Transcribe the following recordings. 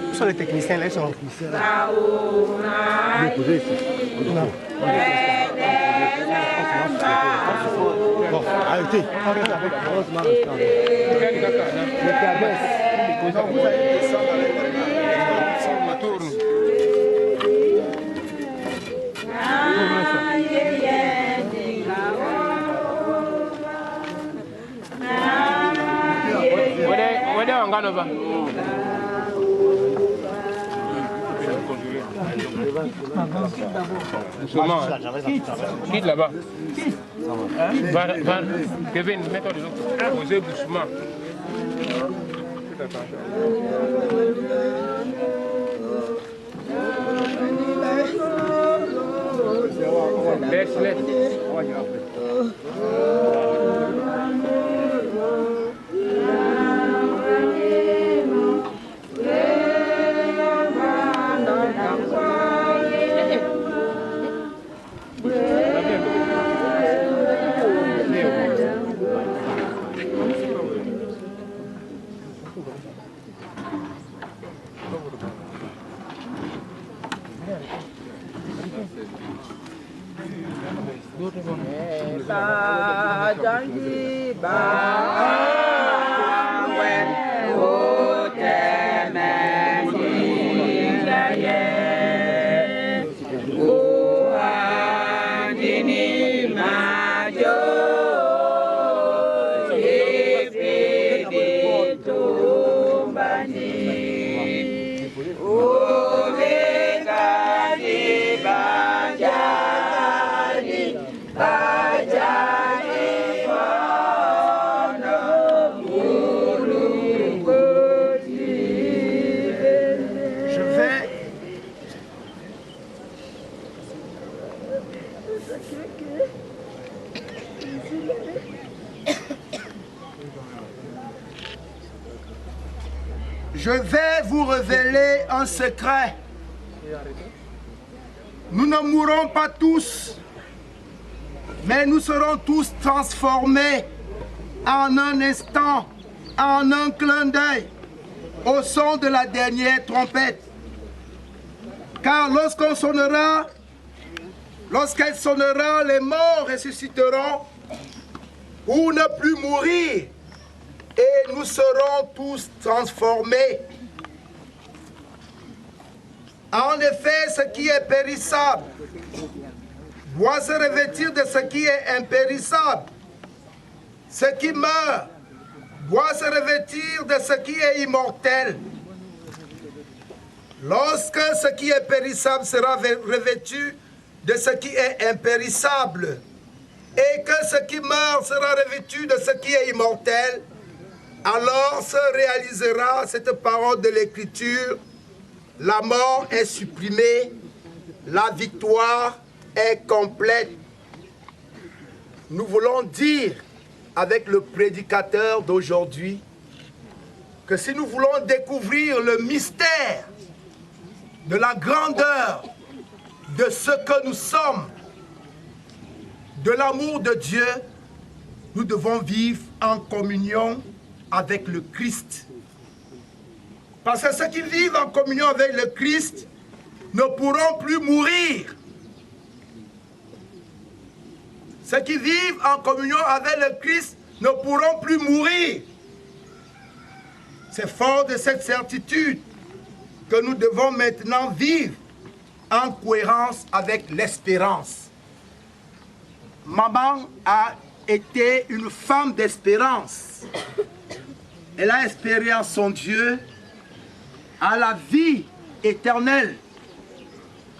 Où sont les techniciens là? Ils sont non. Bon, arrêtez. Doucement. Quitte là-bas. Kevin, mets-toi de l'autre. Posez doucement. Laisse. Je vais vous révéler un secret. Nous ne mourrons pas tous, mais nous serons tous transformés en un instant, en un clin d'œil, au son de la dernière trompette. Car lorsqu'elle sonnera, les morts ressusciteront pour ne plus mourir. Et nous serons tous transformés. En effet, ce qui est périssable doit se revêtir de ce qui est impérissable. Ce qui meurt doit se revêtir de ce qui est immortel. Lorsque ce qui est périssable sera revêtu de ce qui est impérissable, et que ce qui meurt sera revêtu de ce qui est immortel, alors se réalisera cette parole de l'Écriture: la mort est supprimée, la victoire est complète. Nous voulons dire avec le prédicateur d'aujourd'hui que si nous voulons découvrir le mystère de la grandeur de ce que nous sommes, de l'amour de Dieu, nous devons vivre en communion avec le Christ. Parce que ceux qui vivent en communion avec le Christ ne pourront plus mourir. Ceux qui vivent en communion avec le Christ ne pourront plus mourir. C'est fort de cette certitude que nous devons maintenant vivre en cohérence avec l'espérance. Maman a été une femme d'espérance. Elle a espéré en son Dieu, à la vie éternelle.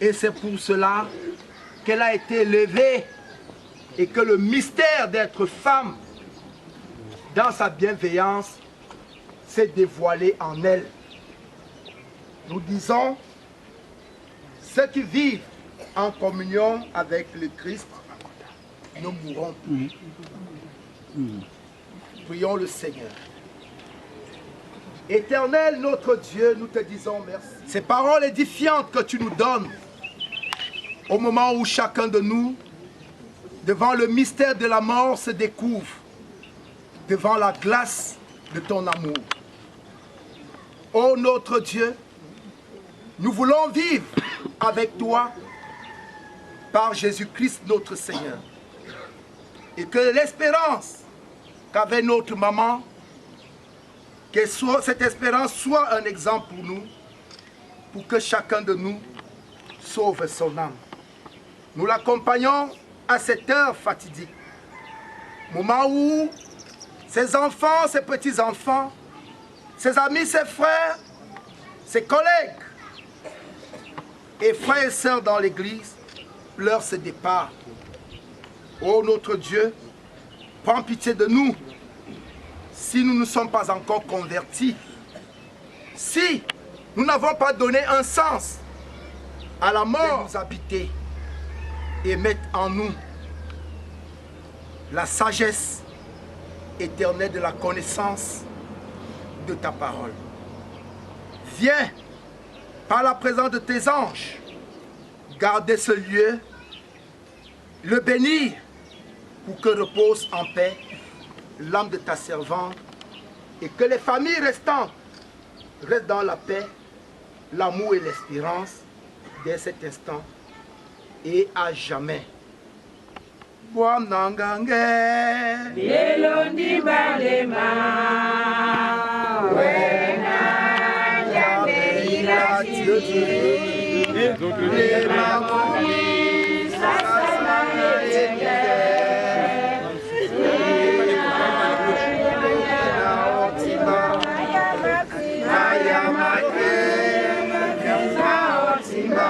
Et c'est pour cela qu'elle a été élevée et que le mystère d'être femme, dans sa bienveillance, s'est dévoilé en elle. Nous disons, ceux qui vivent en communion avec le Christ ne mourront plus. Prions le Seigneur. Éternel notre Dieu, nous te disons merci. Ces paroles édifiantes que tu nous donnes au moment où chacun de nous, devant le mystère de la mort, se découvre devant la glace de ton amour. Ô notre Dieu, nous voulons vivre avec toi par Jésus-Christ notre Seigneur. Et que l'espérance qu'avait notre maman, que cette espérance soit un exemple pour nous, pour que chacun de nous sauve son âme. Nous l'accompagnons à cette heure fatidique, moment où ses enfants, ses petits-enfants, ses amis, ses frères, ses collègues et frères et sœurs dans l'église pleurent ce départ. Ô notre Dieu, prends pitié de nous si nous ne sommes pas encore convertis, si nous n'avons pas donné un sens à la mort, nous habiter et mettre en nous la sagesse éternelle de la connaissance de ta parole. Viens, par la présence de tes anges, garder ce lieu, le bénir pour que repose en paix l'âme de ta servante et que les familles restantes restent dans la paix, l'amour et l'espérance dès cet instant et à jamais. Bwamnangange Yelondi balema Wena Yame ilati Lema Moni Sasana Yenge Ayamake Otima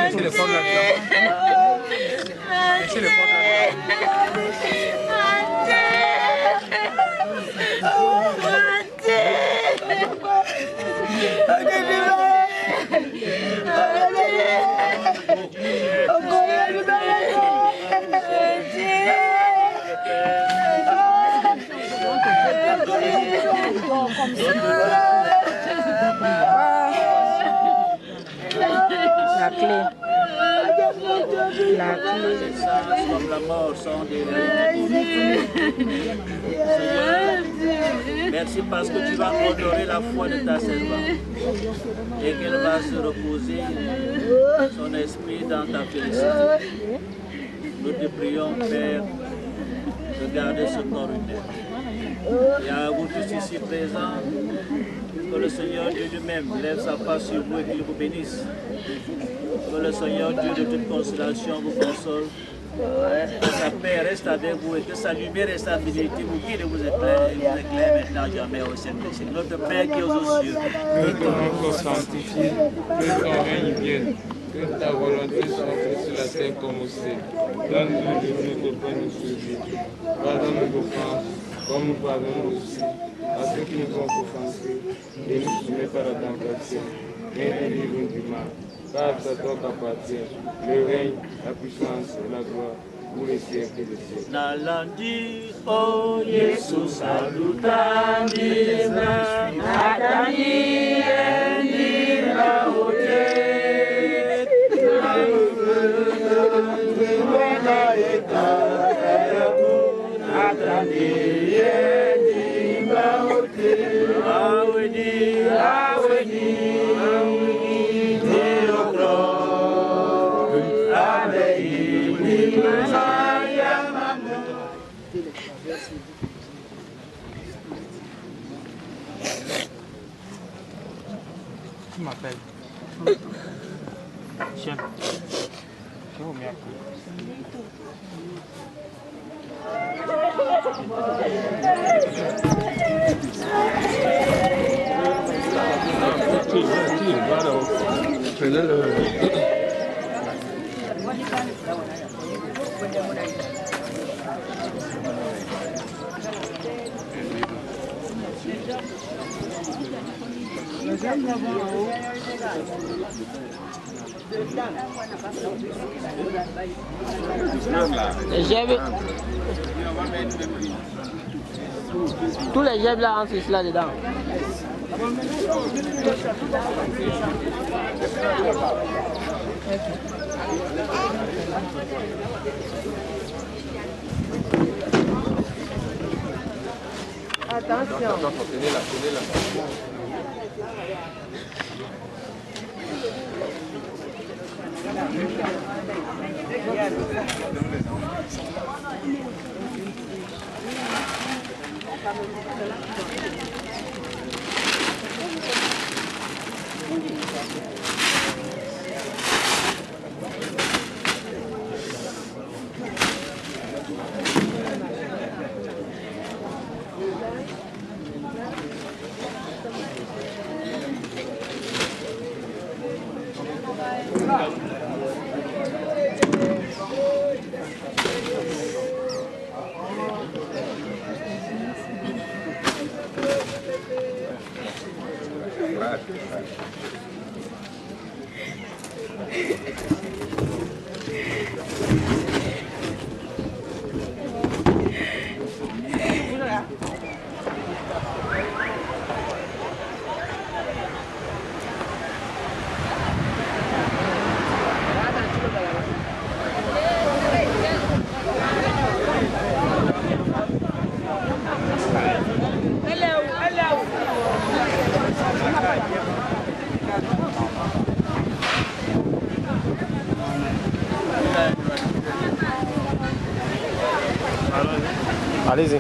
Laissez les femmes là-dedans. Laissez les femmes La clé. La clé. Comme la mort sont des Seigneur, merci parce que tu vas honorer la foi de ta servante et qu'elle va se reposer son esprit dans ta félicité. Nous te prions, Père, de garder ce corps humain. Et à vous tous ici présents, que le Seigneur Dieu lui-même lève sa face sur vous et qu'il vous bénisse. Que le Seigneur Dieu de toute consolation vous console. Que sa paix reste avec vous et que sa lumière et sa fidélité vous guident et vous éclairent maintenant jamais au ciel. C'est notre Père qui est aux cieux. Que ton nom soit sanctifié, que ton règne vienne, que ta volonté soit faite sur la terre comme au ciel. Donne-nous aujourd'hui notre pain aujourd'hui. Pardonne nos offenses, comme nous pardonnons aussi à ceux qui nous ont offensés, et nous soumets pas à la tentation, mais délivre-nous du mal. Car c'est toi qu'appartient le règne, la puissance et la gloire pour les siècles des siècles. Nalandi, oh Yesu, salutandi, Atani endira ote. Qui m'appelle? Chef. Je vous remercie. Tira, Prenez-le. Tous les jets là entrent là dedans. Attention. Allez-y.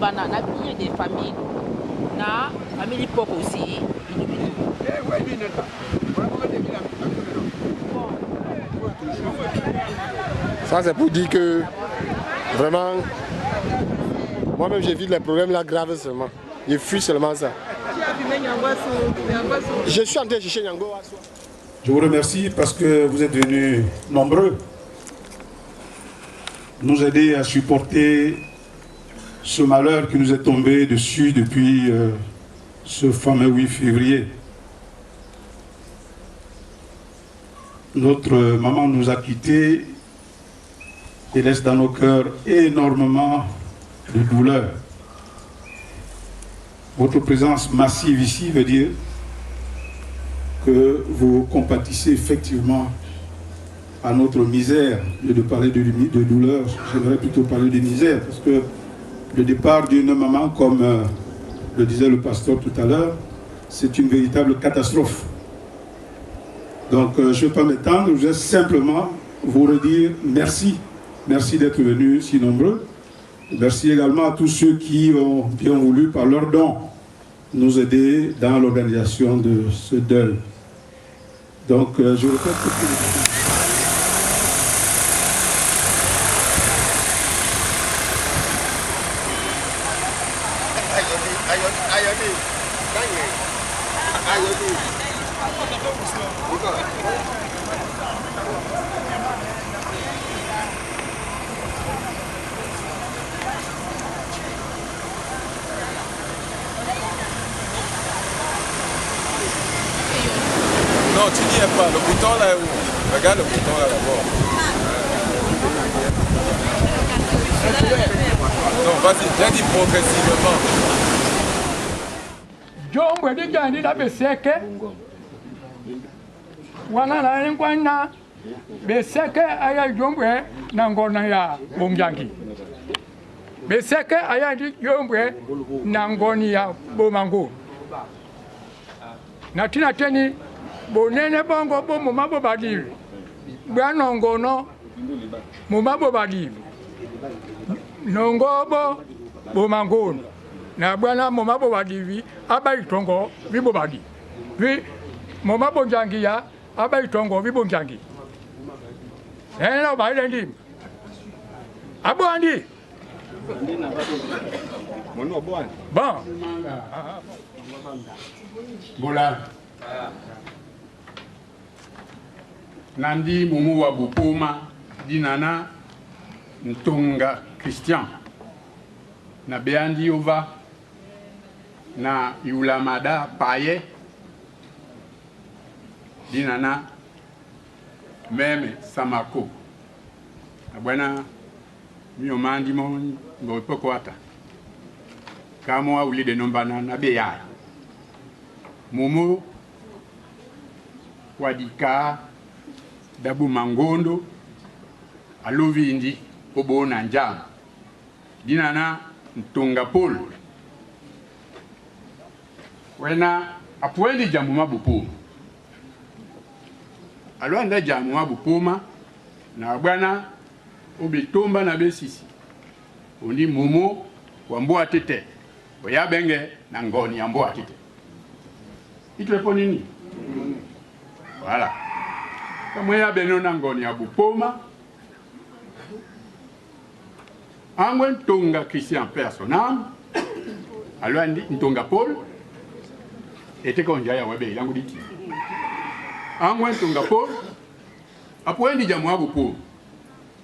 Na bien des familles, na famille pop aussi. Ça c'est pour dire que vraiment, moi-même j'ai vu les problèmes là graves seulement. Je fuis seulement ça. Je suis en train de chercher Nyango. Je vous remercie parce que vous êtes venus nombreux nous aider à supporter ce malheur qui nous est tombé dessus depuis ce fameux 8 février. Notre maman nous a quittés et laisse dans nos cœurs énormément de douleur. Votre présence massive ici veut dire que vous compatissez effectivement à notre misère. Au lieu de parler de douleur, j'aimerais plutôt parler de misère, parce que le départ d'une maman, comme le disait le pasteur tout à l'heure, c'est une véritable catastrophe. Donc je ne vais pas m'étendre, je vais simplement vous redire merci. Merci d'être venus si nombreux. Merci également à tous ceux qui ont bien voulu, par leurs dons, nous aider dans l'organisation de ce deuil. Donc je répète que... Non, tu n'y es pas. Le bouton là est où? Regarde le bouton là d'abord. Non, vas-y, j'ai dit progressivement. John wedi jandi da beseke. Wana na ngwana beseke aya jombe na ngona ya bomjangi. beseke ayandi yombwe nangoni ya bomango natina teni bonene bongo bo mumabo badiri bwanongono mumabo badiri nongobo bomangono na bwana mumabo badiri abaitongo bibo badi vi mumabo njangiya abaitongo bibo njangi ena baile ndi abwandi bon Bola Nandi Mumu wa Bupoma Dinana Ntonga Christian na Beandi Ova na Yulamada Paye Dinana Meme Samako na bwana miomandi mo ngopoko ata kama wa ulide nombana na beya Mumu wadika dabu mangondo alovindi obona njama dinana Ntonga Paul wena apwendi jamu mabupoma alwanda jamu mabupoma na bwana obitomba na besisi ondi Mumu wamboa tete oyabenge na ngoni yamboa tete itwe po nini voilà kama ya beno na ngoni ya Bupoma angwe Ntonga Christian personnel alors Ntonga Paul était konja ya webe yangu diti angwe Ntonga Paul apwendi jamu wa Bupoma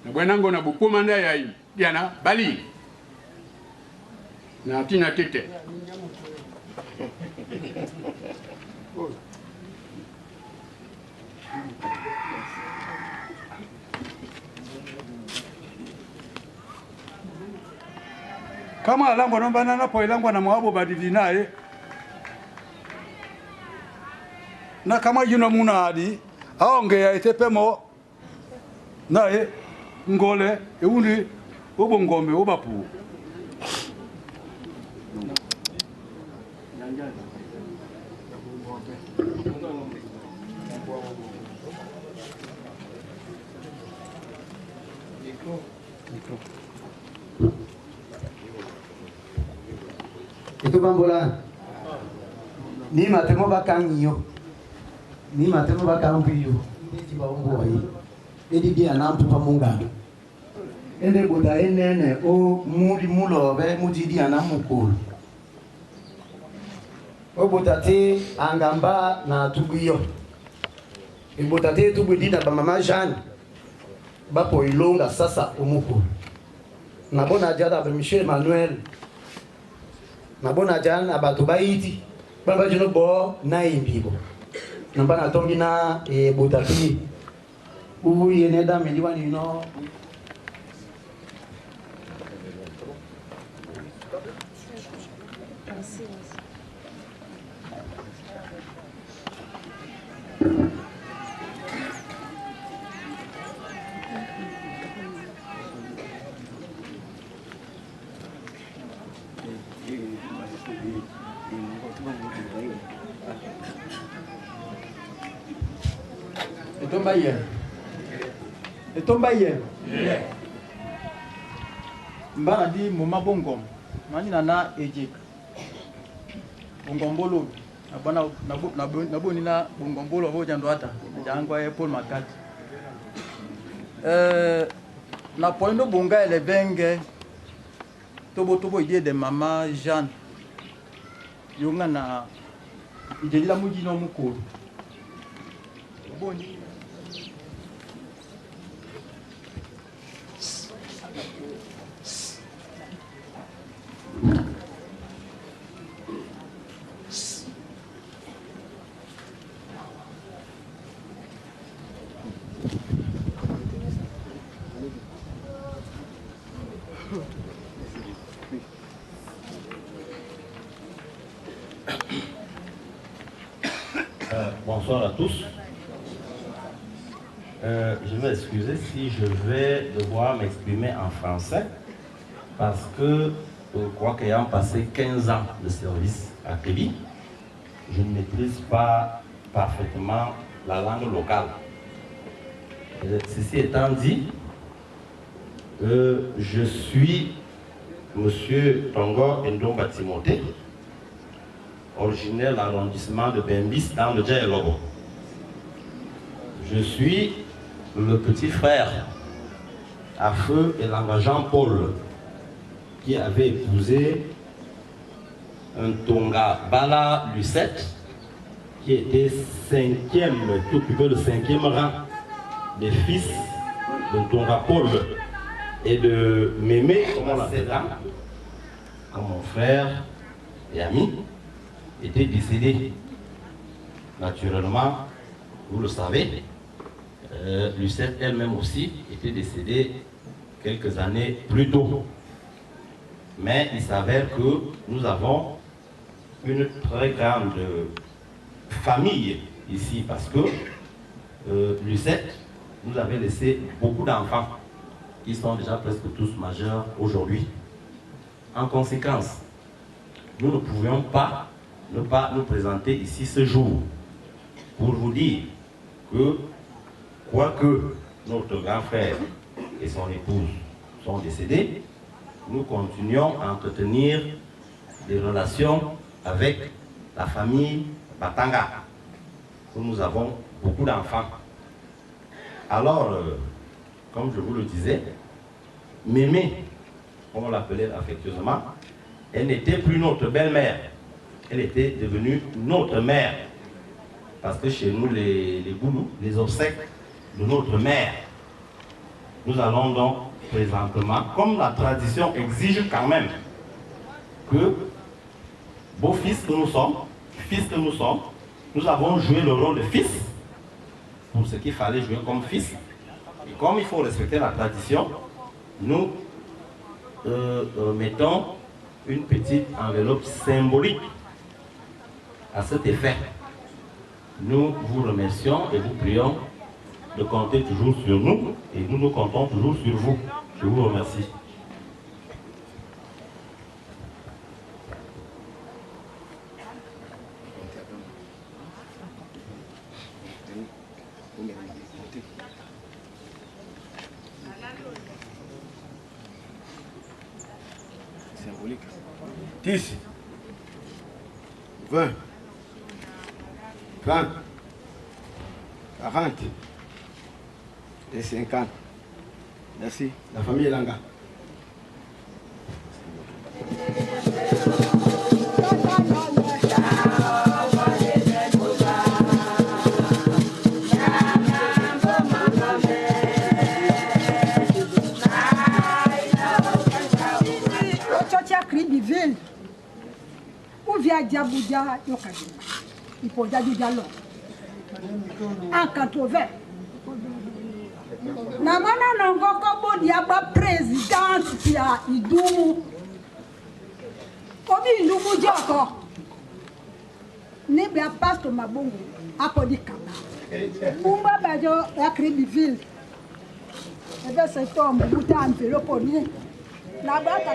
na bwana ngona Bupoma nda ya diana bali na tina tete kama alangwa nombana napo ilangwa na mwabo badili naye na kama yuno munadi aongea itepemo naye ngole eundi obongombe obapu itu bambola ni matemo bakangiyo ni matemo bakampiyo ndi baongo yi edi dia nampu pamungano ende boda enene o muri mulobe mujidi anamukulu o botate angamba na tubuyo e botate tubudina ba mama Jeanne bapo ilonga sasa omukulu na bona jada ba Michel Manuel na bona jana abatu baiti baba jino bo na imbibo na bana tongi na e botate ubu yene da miliwani no Etombaye. Mbana di moma bongom. Mani nana ejik. Bongombolo. Abana naboni na bongombolo bo jando ata. Jangwa Paul Makat. Na poindo bonga ele venge. Tobo idée de mama Jeanne. Yonga na ijelila muji no mukuru. Boni. Bonsoir à tous. Je vais m'excuser si je vais devoir m'exprimer en français. parce que je crois qu'ayant passé 15 ans de service à Kébi, je ne maîtrise pas parfaitement la langue locale. Ceci étant dit, je suis M. Tongo Ndomba Timothée, originaire de l'arrondissement de Bembis dans le Djaïlobo. Je suis le petit frère à feu et Jean-Paul qui avait épousé un Tonga Bala Lucette qui était cinquième, qui occupait le 5e rang des fils de Tonga Paul et de Mémé, comme on l'appelle là, comme mon frère et ami, était décédé. Naturellement, vous le savez, Lucette elle-même aussi était décédée quelques années plus tôt. Mais il s'avère que nous avons une très grande famille ici parce que Lucette nous avait laissé beaucoup d'enfants qui sont déjà presque tous majeurs aujourd'hui. En conséquence, nous ne pouvions pas ne pas nous présenter ici ce jour pour vous dire que, quoique notre grand frère et son épouse sont décédés, nous continuons à entretenir des relations avec la famille Batanga, où nous avons beaucoup d'enfants. Alors, comme je vous le disais, Mémé, comme on l'appelait affectueusement, elle n'était plus notre belle-mère, elle était devenue notre mère. Parce que chez nous, les Goulous, les obsèques de notre mère, nous allons donc présentement, comme la tradition exige quand même, que beaux-fils que nous sommes, fils que nous sommes, nous avons joué le rôle de fils, pour ce qu'il fallait jouer comme fils. Et comme il faut respecter la tradition, nous mettons une petite enveloppe symbolique à cet effet. Nous vous remercions et vous prions de compter toujours sur nous et nous comptons toujours sur vous. Je vous remercie. Symbolique. 10, 20, 30, 40 et 50. Merci. La famille Langa. Diaboudia, il faut dire du dialogue. En 80, Namana Nangoko Diaba présidente qui a Idoumou. Comme Idoumou dit encore, Nebia passe ma bongo, Apodikana. Mumba Bajo, la Crébiville. Et bien cet homme, Boutan, Péloponie. La bata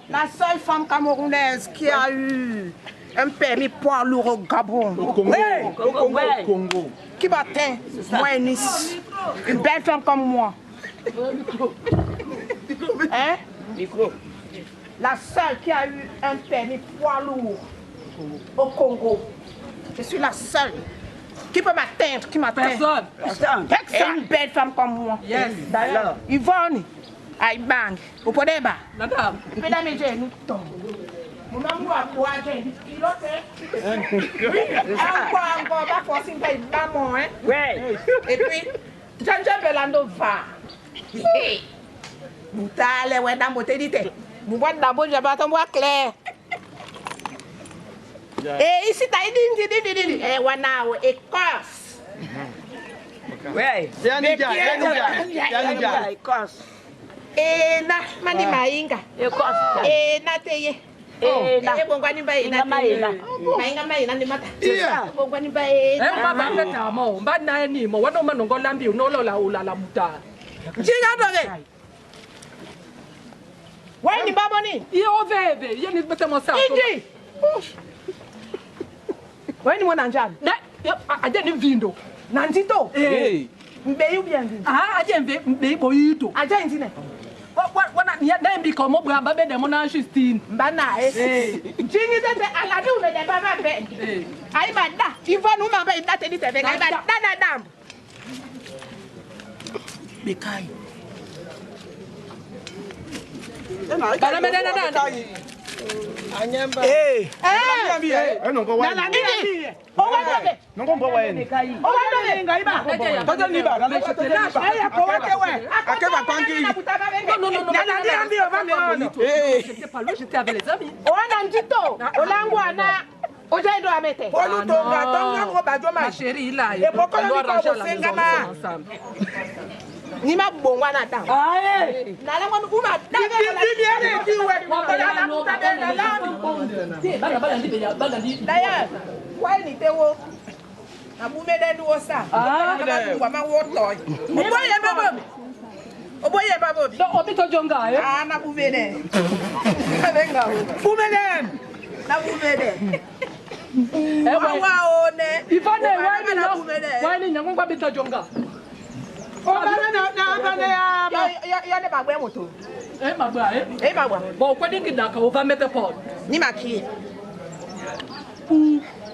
la seule femme camerounaise qui a eu un permis poids lourd au Gabon. Au Congo. Qui battait moi et Nice. Une belle femme comme moi. Hein? Micro. La seule qui a eu un permis poids lourd au Congo. Je suis la seule. Qui peut m'atteindre? Qui m'atteint? Personne. Personne. Une belle femme comme moi. Yes. D'ailleurs, Yvonne, Aïbang, au Podeba. Madame. Mesdames et messieurs, nous tombons. Mon amour a quoi, j'ai dit, pilote. Oui. Encore, pas forcément, pas maman, hein. Oui. Et puis, Janja Belando va. Boutale, ouais, dans mon tédité. Vous voyez d'abord, j'ai pas ton bois clair. Et ici, t'as dit, et Wanao, Écosse. Ouais, Écosse. Et na, mani mainga. Écosse. Et na teye. Na bongwani ba ina mainga maina ni mata. Bongwani ba ina. Baba meta mo, mbana ni mo, wano manongo lambi unolo la ulala muta. Jinga doge. Why ni babo ni? Iyo veve, yeni bete mo sa. Inji. Why ni mwana njani? Aje ni vindo. Nantito. Mbe yu bien vindo. Aje mbe boyito. Aje intine. Wana na mbi ko mo bwa babe de mo na 16. Mbana Jingi tete aladu me de baba be. Ai bada. Ifa nu ma be ndate ni tebe kai bada na dam. Bekai. Bana me na. Anyamba. Nongo wa. Owadobe. Nongo mbo wa eni. Owadobe ngaiba. Tozo niba, na Ko wake we. Akeba pangi. Non. J'étais pas là, j'étais avec les amis. Oana ndito. Olangwana. Ojaido amete. Ma chérie, là, il faut arranger la maison ensemble. Ni ma bongwa na dam. Aye. Na la ngwa uma dam. D'ailleurs, why ni tewo? Na bumede ndu osa. Na ma woto. Oboye babo. Do obito jonga eh. Na bumede. Venga. Bumede. Na bumede. Waone. Ifane wani nyango kwa bito jonga. Ya ne bagwe moto. Magwa eh. Magwa. Bon kwa dingi na ka over mete pot. Ni maki.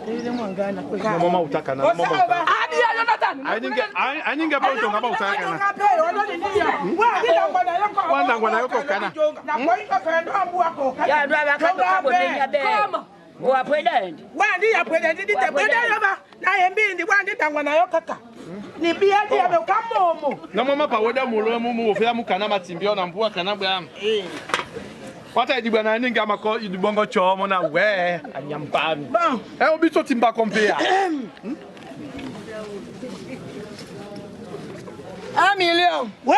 Ile mwangana kwa. Mama utaka na mama. Hadi ya Jonathan. Anyinge bonto ngaba utaka na. Wanda ngwana yoko kana. Na kwa hiyo kaendo ambu wako. Ya ndo abakatoka bodenya be. Kama. Wa president. Wandi ya president ndi te president ba. Na yembindi wandi tangwa na yo kaka. Ni bia dia be kamomo. Na mama pa woda mulo mu ofia mu kana matimbio na mbuwa kana bwa am. Wata idi bwana ninga amako idubongo chomo na we anyambani. Obi so timba compare. 1 million. Ouais!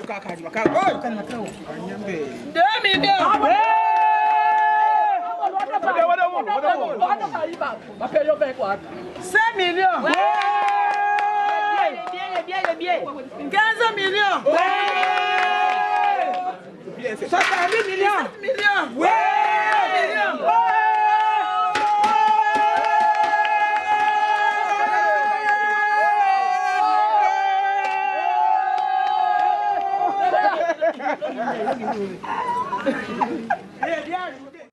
Kaka di kaka. Oi, kana kawo. 2 million. Appelle-le 5 millions. Bien. 15 millions. 70 millions. Ouais. Bien.